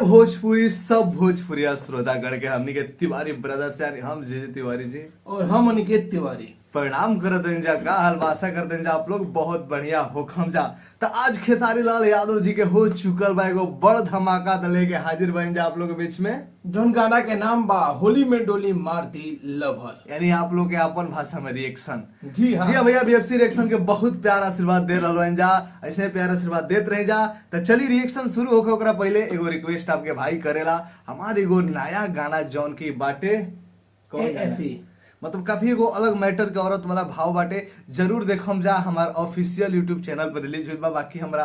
भोजपुरी सब भोजपुरी श्रोतागण के हमनी के तिवारी ब्रदर्स यानी हम जे तिवारी जी और हम अनिकेत तिवारी प्रणाम करत हैं जा का हाल आशा करते हैं जा आप लोग बहुत बढ़िया होखम जा। तो आज खेसारी लाल यादव जी के हो चुकल बा एगो बड़ धमाका त लेके हाजिर बन जा आप लोग के बीच में, जोन गाना के नाम बा होली में डोली मारती लवर, यानी आप लोग के अपन भाषा में रिएक्शन। जी हाँ भैया बीएफसी रिएक्शन के बहुत प्यार आशीर्वाद दे रहा जा, ऐसे प्यार आशीर्वाद देते रह जा। तो चली रिएक्शन शुरू होके ओकरा पहले एगो रिक्वेस्ट आपके भाई करेला, हमारे एगो नया गाना जौन की बाटे AFE मतलब काफी एगो अलग मैटर के औरत वाला भाव बाटे, जरूर देखम जा। हमार ऑफिशियल यूट्यूब चैनल पर रिलीज हुई बा, बाकी हमरा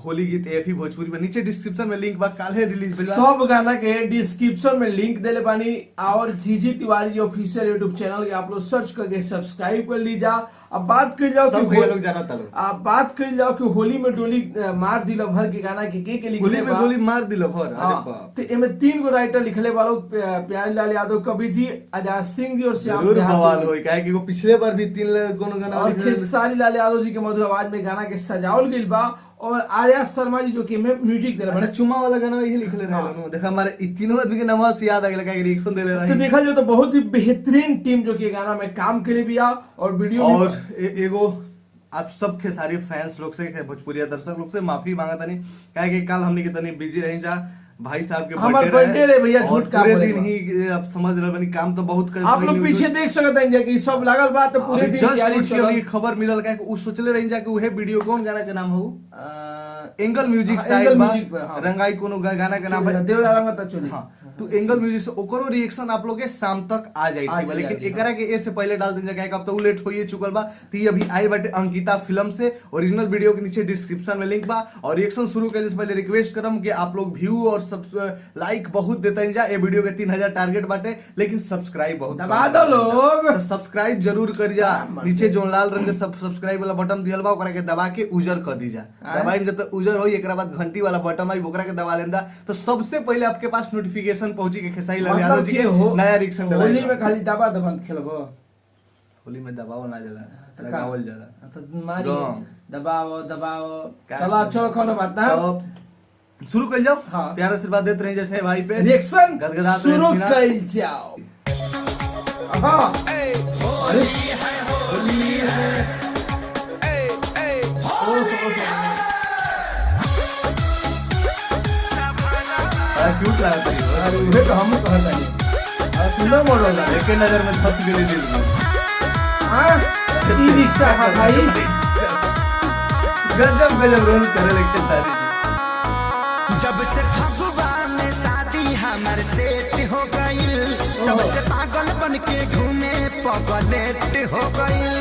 होली गीत AFE भोजपुरी में नीचे डिस्क्रिप्शन में लिंक बा, काल्हे रिलीज हुई बा। सब गाना के डिस्क्रिप्शन में लिंक देले बानी और जीजी तिवारी ऑफिशियल यूट्यूब चैनल के आप लोग सर्च करके सब्सक्राइब कर लीजा। अब बात कर जाओ सब भैया लोग जाना तालो, अब बात कर जाओ कि होली में डोली मार दिलो भर के गाना के लिखले होली में डोली मार दिलो भर। अरे बाप, तो एमे 3 गो राइटर लिखले वालो प्यारी लाल यादव, कवि जी, आजाद सिंह जी और श्याम जरूर बवाल होई काहे कि वो पिछले बार भी 3 कोनो गाना और खेसारी लाल यादव जी के मधुर आवाज में गाना के सजावल गइल बा और आर्या शर्मा जी जो कि में म्यूजिक देले अच्छा चुमा वाला गाना यही लिखले रहलो। देखा हमारे इ तीनों आदमी के नाम से याद आ गेल काहे रिएक्शन देले रही। तो देखा जाए तो बहुत ही बेहतरीन टीम जो कि गाना में काम के लिए भी आ और वीडियो और एगो आप सब के सारे फैंस लोग से भोजपुरिया दर्शक लोग से माफी मांगा तनी काहे कि कल हमनी के तनी बिजी रही जा, भाई साहब के बर्थडे रे भैया, झूठ का पूरे दिन ही आप समझ रहे बनी काम तो बहुत कर। आप लोग पीछे देख सकते हैं कि सब लागल बा तो पूरे दिन तैयारी चल खबर मिलल काहे उ सोचले रही जा कि उहे वीडियो कौन गाना के नाम हो एंगल म्यूजिक स्टाइल बा, रंगाई कोनो गाना के नाम है देवरा रंगा त चली। हां तो एंगल म्यूजिक से ओकरो रिएक्शन आप लोग के शाम तक आ जाई थी, लेकिन एकरा के ए से पहले डाल दिन जाए अब तो लेट होइए चुकल बा। ती अभी आई बटे अंकिता फिल्म से, ओरिजिनल वीडियो के नीचे डिस्क्रिप्शन में लिंक बा। और रिएक्शन शुरू करे से पहले रिक्वेस्ट करम कि आप लोग व्यू और सब लाइक बहुत देते हैं जा। ए वीडियो के 3000 टारगेट बाटे, लेकिन सब्सक्राइब बहुत दबा दो लोग, तो सब्सक्राइब जरूर कर जा। नीचे जो लाल रंग के सब्सक्राइब वाला बटन दियल बा ओकरा के दबा के उजर कर दी जा। दबाई जब तक उजर होई एकरा बाद घंटी वाला बटन आई ओकरा के दबा लेंदा, तो सबसे पहले आपके पास नोटिफिकेशन पहुंची के खेसारी लाल यादव जी के नया रिएक्शन होली में खाली दबा दबा खेलबो। होली में दबाव ना जाला, लगावल जाला तो मारी दबाओ दबाओ। चलो छोड़ो कोनो बात ना, शुरू कर जाओ। हाँ। प्यार आशीर्वाद देते रहे जैसे भाई पे रिएक्शन गदगदाते शुरू कर जाओ। हां अरे होली है क्यूट लगता है। अरे उहे तो हम कहता है सुंदर मोड़ लगा एक नजर में फंस गई दिल में। हां ई रिक्शा है भाई, गजब गजब रोल करे लगते सारी। जब से फगुआ में शादी हमर सेट हो गइल, तब से पागल बन के घूमे पगलेट हो गइल।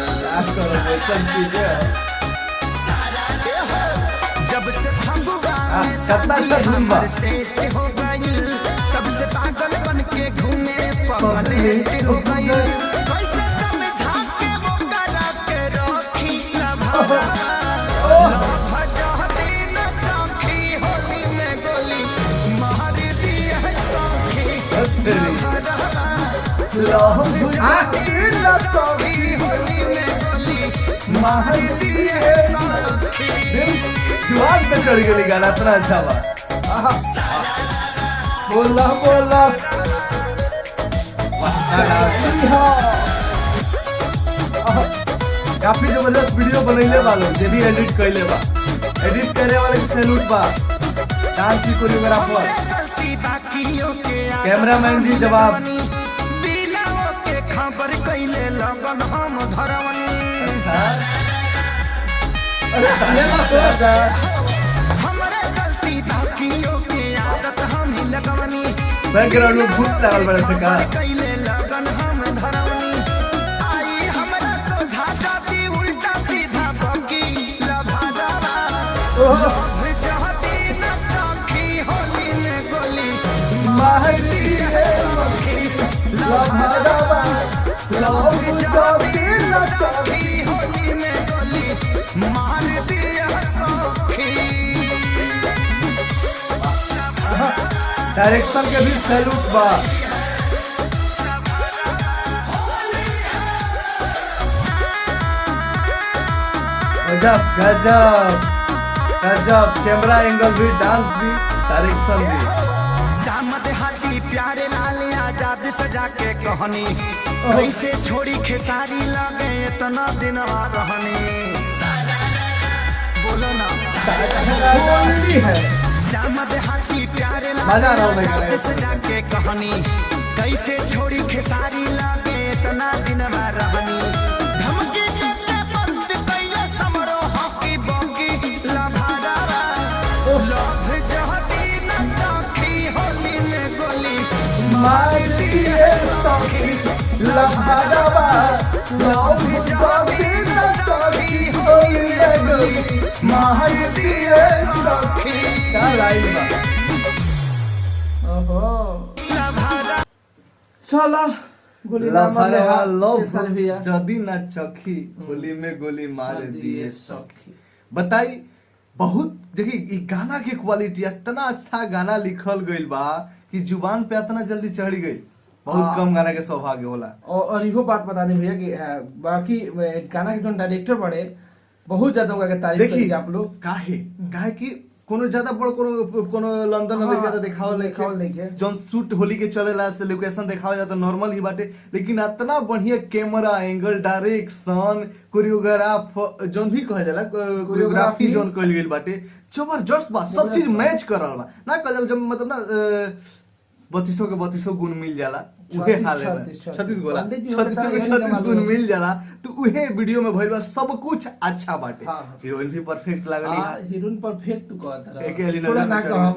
जब से फगुआ में शादी हमर सेट हो गइल, तब से पागल बन के घूमे पगलेट हो गइल। कैसे समझा के वो करा के रखी लभा जुआन पे चढ़ गई गाना, इतना अच्छा बा। बोला बोला काफी जबरदस्त वीडियो बनैले बा लोग, जे भी एडिट कैले बा, एडिट करे वाले के सैल्यूट बा। डांस की कोरियोग्राफर, कैमरामैन जी जवाब। के खबर कैले लगन हम धरवन, हमरे गलती बाकियों के आदत हम ही लगवनी। बैकग्राउंड में भूत लागल बड़े से का कैले लगन हम धरवनी। आई हमरा सोझा जाती उल्टा सीधा बकी लभादावा। जहती न चौकी होली में गोली मारती है लभादावा, लव जाती न चौकी होली में गोली मार दिया सखी। डायरेक्शन के भी सैल्यूट बा। गजब गजब गजब, कैमरा एंगल भी, डांस भी, डायरेक्शन भी। श्याम देहाती प्यारे लाल आजाद सजा के कहानी कैसे छोड़ी खेसारी लगे इतना दिन रहनी बोलो ना होली है श्याम देहाती प्यारे लाल मजा आ रहा है आजाद सजा के कहानी कैसे छोड़ी खेसारी लगे इतना दिन रहनी धमकी देके बंद कैले समरो हॉकी बॉकी लभारा लभ जहती न चाखी होली में गोली मार दिए सखी लहरावा लव जहती न चाखी होली में गोली मार दिए सखी। क्या लाइन बा ओहो चला गोली ना मारले लफड़ा लव केसर भैया जदी ना चखी होली में गोली मार दिए सखी। बताई बहुत देखिए ई गाना के क्वालिटी इतना अच्छा गाना लिखल गइल बा कि जुबान पे इतना जल्दी चढ़ गई बहुत हाँ। कम गाना के सौभाग्य होला। और इहो बात बता दे भैया कि बाकी गाना के जो डायरेक्टर बड़े बहुत ज्यादा उनका के तारीफ देखिए करेंगे आप लोग काहे काहे कि कोनो ज्यादा बड़ कोनो लंदन हाँ, अमेरिका तो दिखावल दिखावल नइखे। जौन शूट होली के चलेला से लोकेशन दिखावल जाता नॉर्मल ही बाटे लेकिन इतना बढ़िया कैमरा एंगल डायरेक्शन कोरियोग्राफ जौन भी कहा जाला कोरियोग्राफी जौन कइल गेल बाटे जबरदस्त बा सब चीज मैच कर रहल बा ना कह जब मतलब ना 3200 के 3200 गुण मिल जाला उहे हाल है 36 गोला 3600 के 36 गुण मिल जाला तो उहे वीडियो में भइल बा सब कुछ अच्छा बाटे हीरोइन भी परफेक्ट लागली हीरोइन परफेक्ट तू कहत रहा एक एलिना थोड़ा ना चढ़ कहम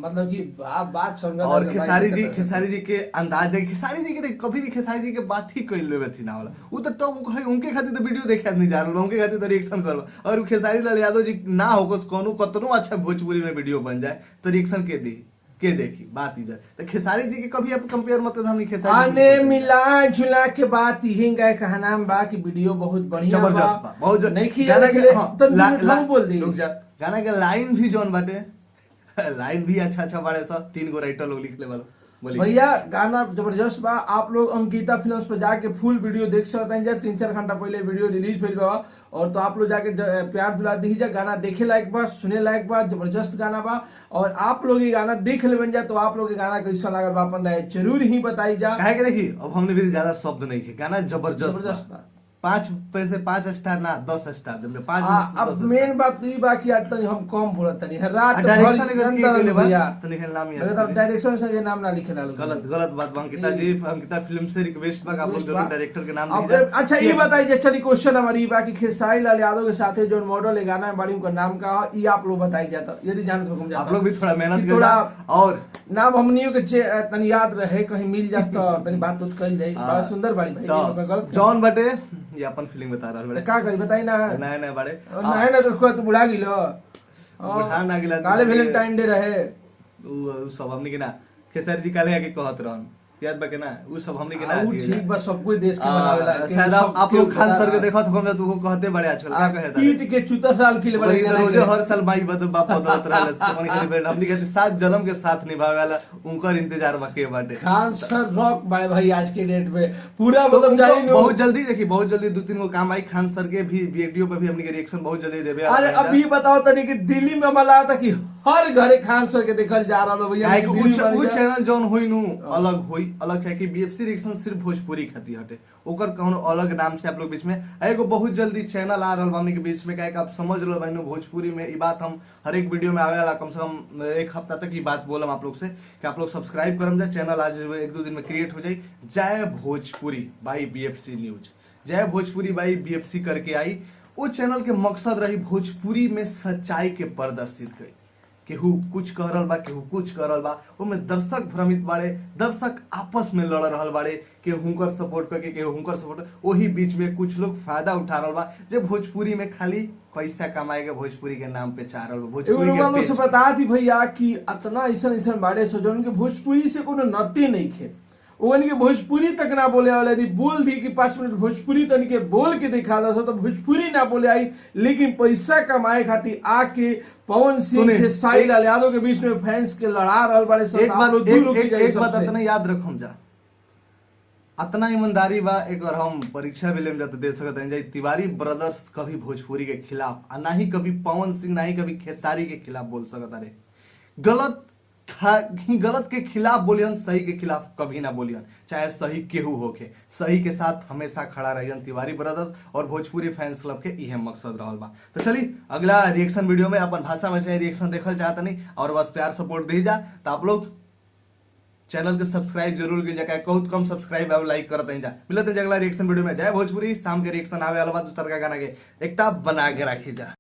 मतलब कि बात समझ और खेसारी जी के अंदाज है खेसारी जी के तो कभी भी खेसारी जी के बात ही कइल लेवे थी ना होला वो तो टॉप है उनके खातिर तो वीडियो देखे आदमी जा रहल उनके खातिर तो रिएक्शन करबा और खेसारी लाल यादव जी ना होकस कोनो कतनो अच्छा भोजपुरी में वीडियो बन जाए तो रिएक्शन के देखी बात इधर तो खेसारी जी के कभी आप कंपेयर मतलब हमनी खेसारी आने मिला झुला के बात यही गए कहना बा कि वीडियो बहुत बढ़िया जबरदस्त बा बहुत नहीं खी गाना के तो हम बोल दी रुक जा गाना के लाइन भी जौन बाटे लाइन भी अच्छा बाड़े सब 3 गो राइटर लोग लिखले वाला बोलिए भैया गाना जबरदस्त बा आप लोग अंकिता फिल्म्स पर जाके फुल वीडियो देख सकते हैं 3-4 घंटा पहले वीडियो रिलीज भइल बा और तो आप लोग जाके प्यार दुलार दीजिए गाना देखे लायक बा सुने लायक बा जबरदस्त गाना बा और आप लोग ये गाना देख ले बन जा तो आप लोग के गाना कैसा लागल बा अपन राय जरूर ही बताई जा काहे के देखी अब हमने भी ज्यादा शब्द नहीं के गाना जबरदस्त बा 5 पैसे 5 स्टार ना 10 स्टार दे 5 अब मेन बात ई बा कि आज तनी हम कम बोलत तनी रात डायरेक्शन भर के अंदर के ले भैया तो निकल नाम अगर याद डायरेक्शन से ये नाम ना लिखे ला गलत बात अंकिता जी अंकिता फिल्म से रिक्वेस्ट बा आप लोग जरूर डायरेक्टर के नाम अब दीजिए अच्छा ये बताइए चलिए क्वेश्चन हमारी बा कि खेसारी लाल यादव के साथ जो मॉडल है गाना है बड़ी उनका नाम का है ये आप लोग बताई जाता यदि जान तो हम जाता आप लोग भी थोड़ा मेहनत थोड़ा करें और नाम हमनियों के तनी याद रहे कहीं मिल जाए तो तनी बात उत कल जाए बड़ा सुंदर बड़ी भाई जॉन बटे ये अपन फीलिंग बता रहा है तो का करी बताई ना नए बड़े नहीं ना तो खुद बुढ़ा गिलो बुढ़ा ना गिला काले वैलेंटाइन डे रहे उ सब हमनी के ना खेसारी जी काले आके कहत रहन याद बा के ना उ सब हमनी के ना उ ठीक बा सब कोई देश के बनावेला शायद आप लोग खान सर के देखत हो हम तो वो कहते बड़े आजकल क्या कहे पीट के चुतर साल के लिए बड़े रोजे हर साल माई बद बाप बदलत रहल तो हमनी के बेड हमनी के 7 जन्म के साथ निभावेला उनकर इंतजार बाकी बाटे खान सर रॉक बड़े भाई आज के डेट में पूरा मतलब जाई नो बहुत जल्दी देखी बहुत जल्दी 2-3 गो काम आई खान सर के भी वीडियो पे भी हमनी के रिएक्शन बहुत जल्दी देबे अरे अभी बताओ तनी कि दिल्ली में मला था कि हर घरे खान सर के देखल जा रहा भैया उ चैनल जौन होई नु अलग है कि बीएफसी रिएक्शन सिर्फ भोजपुरी खाती हटे ओकर कोनो अलग नाम से आप लोग बीच में एगो बहुत जल्दी चैनल आ रहल बानी के बीच में काहे कि आप समझ लो भाई भोजपुरी में ई बात हम हर एक वीडियो में आवेला कम से कम 1 हफ्ता तक ई बात बोलम आप लोग से कि आप लोग सब्सक्राइब करम जा चैनल आज 1-2 दिन में क्रिएट हो जाई जय भोजपुरी बाई बीएफसी न्यूज जय भोजपुरी बाई बीएफसी करके आई वो चैनल के मकसद रही भोजपुरी में सच्चाई के प्रदर्शित कई केहू कुछ कह रहल बा केहू कुछ कह रहल बा ओमे दर्शक भ्रमित बाड़े दर्शक आपस में लड़ रहल बाड़े केहू हुनकर सपोर्ट करके केहू हुनकर सपोर्ट ओही बीच में कुछ लोग फायदा उठा रहल बा जे भोजपुरी में खाली पैसा कमाए के भोजपुरी के नाम पे चाह रहल बा भोजपुरी के पेज से बता दी भैया कि इतना ऐसा बाड़े से जोन के भोजपुरी से कोनो नती नहीं खे ओवन के भोजपुरी तक ना बोले वाला यदि बोल दी कि 5 मिनट भोजपुरी तन के बोल के दिखा दो तो भोजपुरी ना बोले आई लेकिन पैसा कमाए खातिर आके पवन सिंह के साई लाल यादव के बीच में फैंस के लड़ा रहल बाड़े सब एक बात इतना याद रखम जा इतना ईमानदारी बा एक बार हम परीक्षा भी लेम जाते दे सकते हैं तिवारी ब्रदर्स कभी भोजपुरी के खिलाफ ना ही कभी पवन सिंह ना ही कभी खेसारी के खिलाफ बोल सकता रे गलत गलत के खिलाफ बोलियन, सही के खिलाफ कभी ना बोलियन, चाहे सही केहू होके। सही के साथ हमेशा खड़ा रहियन तिवारी ब्रदर्स और भोजपुरी फैंस क्लब के इहे मकसद रहल बा। तो चलिए अगला रिएक्शन वीडियो में अपन भाषा में से रिएक्शन देखल चाहता नहीं और बस प्यार सपोर्ट दी जा। तो आप लोग चैनल के सब्सक्राइब जरूर कीजिए, बहुत कम सब्सक्राइब और लाइक करते हैं जा। मिलते हैं अगला रिएक्शन वीडियो में। जय भोजपुरी। शाम के रिएक्शन आवे वाला दूसरा का गाना के एकता बना के रखी जा।